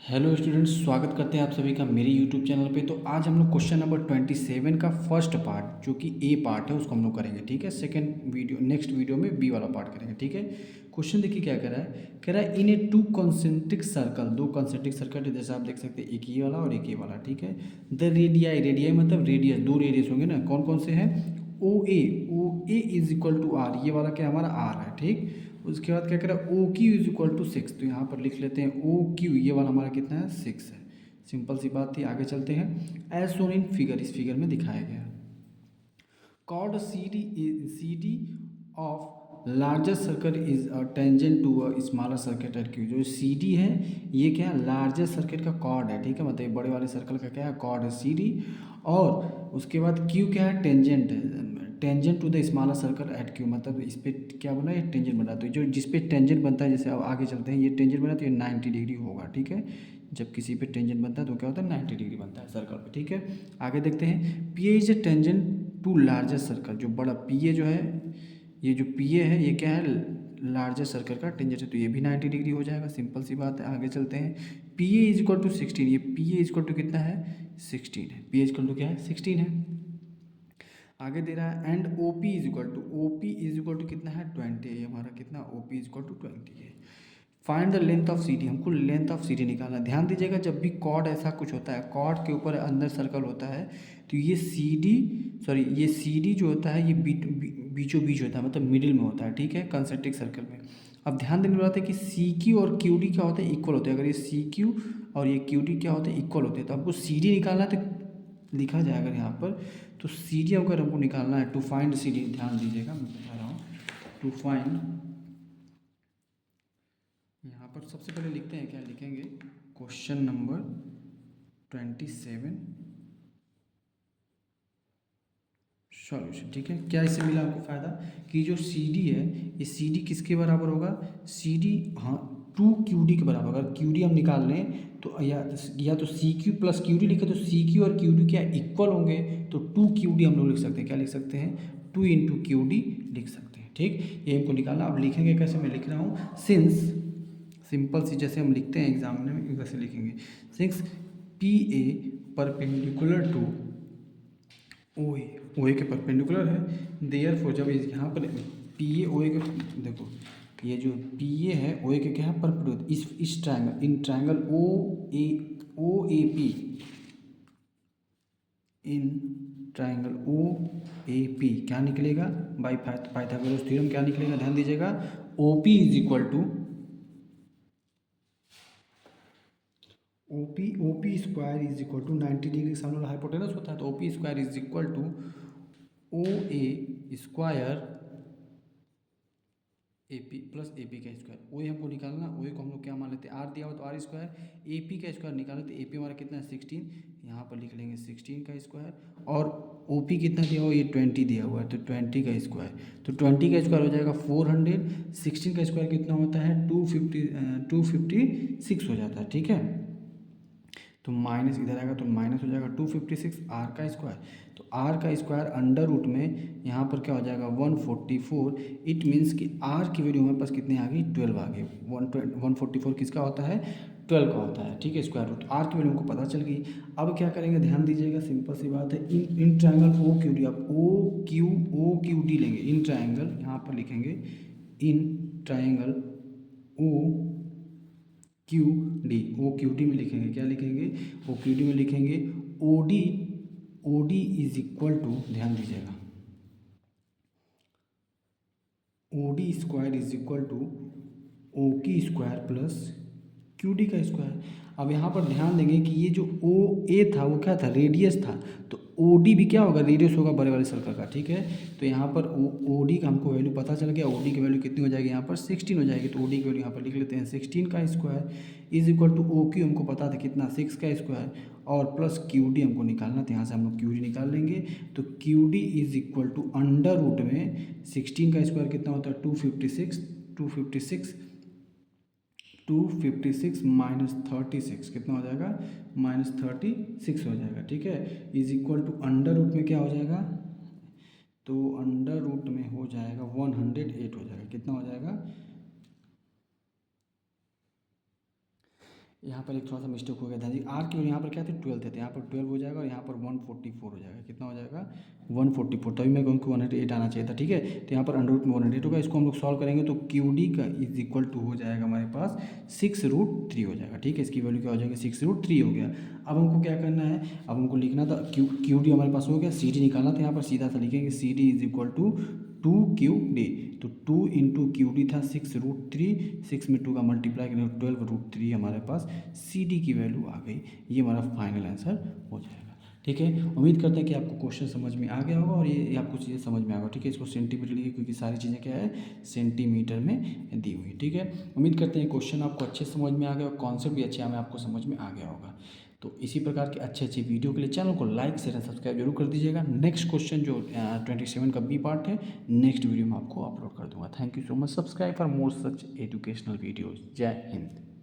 Hello students, स्वागत करते हैं आप सभी का मेरे यूट्यूब चैनल पे। तो आज हम लोग क्वेश्चन नंबर 27 का फर्स्ट पार्ट जो कि ए पार्ट है उसको हम लोग करेंगे। ठीक है, सेकंड वीडियो नेक्स्ट वीडियो में बी वाला पार्ट करेंगे। ठीक है, क्वेश्चन देखिए क्या कह रहा है इन ए टू कॉन्सेंट्रिक सर्कल, दो कॉन्सेंट्रिक सर्कल जैसे आप देख सकते हैं, एक ये वाला और एक ये वाला। ठीक है, द रेडियाई, रेडियाई मतलब रेडियस, दो रेडियस होंगे ना, कौन कौन से हैं, ओ ए इज इक्वल टू आर, ये वाला क्या हमारा आर है। ठीक, उसके बाद क्या करें, O Q is equal to 6, तो यहाँ पर लिख लेते हैं ओ क्यू, ये वाला हमारा कितना है 6 है। सिंपल सी बात थी। आगे चलते हैं, एज सोन इन फिगर, इस फिगर में दिखाया गया है chord C D of largest circuit is a tangent to a smaller circuit at Q. जो सी डी है ये क्या है, लार्जेस्ट सर्किट का कॉर्ड है। ठीक है, मतलब बड़े वाले सर्कल का क्या है, कॉर्ड है सी डी। और उसके बाद क्यू क्या है, टेंजेंट है, tangent to the smaller circle at Q, मतलब इस पर क्या बना, ये टेंजेंट बना। तो जो जिस पे टेंजेंट बनता है, जैसे अब आगे चलते हैं, ये टेंजेंट बना तो ये 90 डिग्री होगा। ठीक है, जब किसी पे टेंजेंट बनता है तो क्या होता है, 90 डिग्री बनता है सर्कल पे। ठीक है, आगे देखते हैं, P A is a tangent to largest circle, जो बड़ा पी ए जो है, ये जो पी ए है ये क्या है, लार्जेस्ट सर्कल का टेंजेंट है, तो ये भी 90 डिग्री हो जाएगा। सिंपल सी बात है। आगे चलते हैं, P A is equal to 16, ये P A is equal to कितना है, 16 है। P A is equal to क्या है, 16 है। आगे दे रहा है and O P is equal to, O P is equal to कितना है, 20 है। ये हमारा कितना, O P is equal to 20 है। Find the length of C D, हमको लेंथ ऑफ सी डी निकालना। ध्यान दीजिएगा, जब भी कॉर्ड ऐसा कुछ होता है, कॉर्ड के ऊपर अंदर सर्कल होता है, तो ये सी डी, सॉरी ये सी डी जो होता है ये बीचों बीच होता है, मतलब मिडिल में होता है। ठीक है, कंसेंट्रिक सर्कल में। अब ध्यान देने वाला है कि सी क्यू और क्यू डी क्या होते हैं, इक्वल होते हैं। अगर ये सी क्यू और ये क्यू डी क्या होते हैं, इक्वल होते हैं, तो हमको सी डी निकालना है। तो लिखा जाए अगर यहाँ पर, तो सी डी अगर हमको निकालना है, टू फाइंड सी डी, ध्यान दीजिएगा मैं बता रहा हूँ, टू फाइंड, यहाँ पर सबसे पहले लिखते हैं, क्या लिखेंगे, क्वेश्चन नंबर 27 सॉल्यूशन। ठीक है, क्या इससे मिला आपको फ़ायदा, कि जो सी डी है, ये सी डी किसके बराबर होगा, सी डी, हाँ, टू क्यू डी के बराबर। अगर क्यू डी हम निकाल लें तो या तो C Q plus Q D लिखे, तो सी क्यू और क्यू डी क्या इक्वल होंगे, तो टू क्यू डी हम लोग लिख सकते हैं। क्या लिख सकते हैं, टू इंटू क्यू डी लिख सकते हैं। ठीक, ये हमको निकालना। अब लिखेंगे कैसे, मैं लिख रहा हूँ, सिंस, सिंपल सी जैसे हम लिखते हैं एग्जाम में वैसे लिखेंगे, since P A perpendicular to O A के परपेंडिकुलर है, देयर फोर, जब यहाँ पर पी ए ओ ए के, देखो ये जो पी ए है ओ ए के क्या है, परपेंडिकुलर, इस triangle, in triangle O A P, in triangle O A P क्या निकलेगा, बाई पाइथागोरस थ्योरम क्या निकलेगा, ध्यान दीजिएगा, O P is equal to, O P square is equal to 90 degree सामने वाला हाइपोटेनस होता है, तो O P square is equal to O A square A P plus A P का स्क्वायर। ओ ए हमको निकालना, ओ ए को हम लोग क्या मान लेते हैं, आर दिया हुआ तो आर स्क्वायर, ए पी का स्क्वायर निकालें तो ए पी हमारा कितना है 16, यहाँ पर लिख लेंगे 16 का स्क्वायर, और ओ पी कितना दिया हुआ, ये 20 दिया हुआ है, तो 20 का स्क्वायर, तो 20 का स्क्वायर हो जाएगा 400, 16 का स्क्वायर कितना होता है 256 हो जाता है। ठीक है, तो माइनस इधर आएगा तो माइनस हो जाएगा 256 आर का स्क्वायर, तो आर का स्क्वायर अंडर रूट में यहाँ पर क्या हो जाएगा 144। इट मीन्स कि आर की वैल्यू हमारे पास कितनी आ गई, 12 आ गई। 144 किसका होता है, 12 का होता है। ठीक है, स्क्वायर रूट आर की वैल्यू हमको पता चल गई। अब क्या करेंगे, ध्यान दीजिएगा, सिंपल सी बात है, in triangle O Q D, आप ओ क्यू डी लेंगे, इन ट्राइंगल यहाँ पर लिखेंगे, in triangle O Q D, O Q D में लिखेंगे, क्या लिखेंगे, ओ क्यू डी में लिखेंगे O D is equal to, ध्यान दीजिएगा, O D square is equal to O की स्क्वायर प्लस क्यू डी का स्क्वायर। अब यहाँ पर ध्यान देंगे कि ये जो ओ ए था वो क्या था, रेडियस था, तो ओ डी भी क्या होगा, रेडियस होगा बड़े वाले सर्कल का। ठीक है, तो यहाँ पर ओ डी का हमको वैल्यू पता चल गया, ओ डी की वैल्यू कितनी हो जाएगी, यहाँ पर 16 हो जाएगी, तो ओ डी की वैल्यू यहाँ पर लिख लेते हैं 16 का square is equal to O Q, हमको पता था कितना 6 का स्क्वायर, और प्लस क्यू डी हमको निकालना था, यहाँ से हम लोग क्यू डी निकाल लेंगे, तो Q D is equal to under root में 16 का स्क्वायर कितना होता है 256 माइनस 36 कितना हो जाएगा, -36 हो जाएगा। ठीक है, is equal to under root में क्या हो जाएगा, तो अंडर रूट में हो जाएगा 108 हो जाएगा, कितना हो जाएगा यहाँ पर एक थोड़ा सा मिस्टेक हो गया था जी, आर की और यहाँ पर क्या थे 12 थे, तो यहाँ पर 12 हो जाएगा और यहाँ पर 144 हो जाएगा। कितना हो जाएगा 144, तभी मैं कहूँ कि 108 आना चाहिए था। ठीक है, तो यहाँ पर अंडर रूट में 108 होगा। इसको हम लोग सॉल्व करेंगे तो क्यू डी का इज इक्वल टू हो जाएगा हमारे पास 6√3 हो जाएगा। ठीक है, इसकी वैल्यू क्या हो जाएगी 6√3 हो गया। अब हमको क्या करना है, अब हमको लिखना था क्यू डी हमारे पास हो गया, सी डी निकालना था। यहाँ पर सीधा सा लिखेंगे C D is equal to 2QD, तो 2 इंटू क्यू डी था 6√3, 6 में 2 का मल्टीप्लाई करेंगे 12√3 हमारे पास सी डी की वैल्यू आ गई। ये हमारा फाइनल आंसर हो जाएगा। ठीक है, उम्मीद करते हैं कि आपको क्वेश्चन समझ में आ गया होगा और ये आपको चीज़ें समझ में आ गया। ठीक है, इसको सेंटीमीटर लिखिए क्योंकि सारी चीज़ें क्या है सेंटीमीटर में दी हुई है। ठीक है, उम्मीद करते हैं क्वेश्चन आपको अच्छे समझ में आ गया और कॉन्सेप्ट भी अच्छे हमें आपको समझ में आ गया होगा। तो इसी प्रकार के अच्छे अच्छे वीडियो के लिए चैनल को लाइक शेयर सब्सक्राइब जरूर कर दीजिएगा। नेक्स्ट क्वेश्चन जो 27 का बी पार्ट है नेक्स्ट वीडियो में आपको अपलोड कर दूंगा। Thank you so much. Subscribe for more such educational videos. जय हिंद।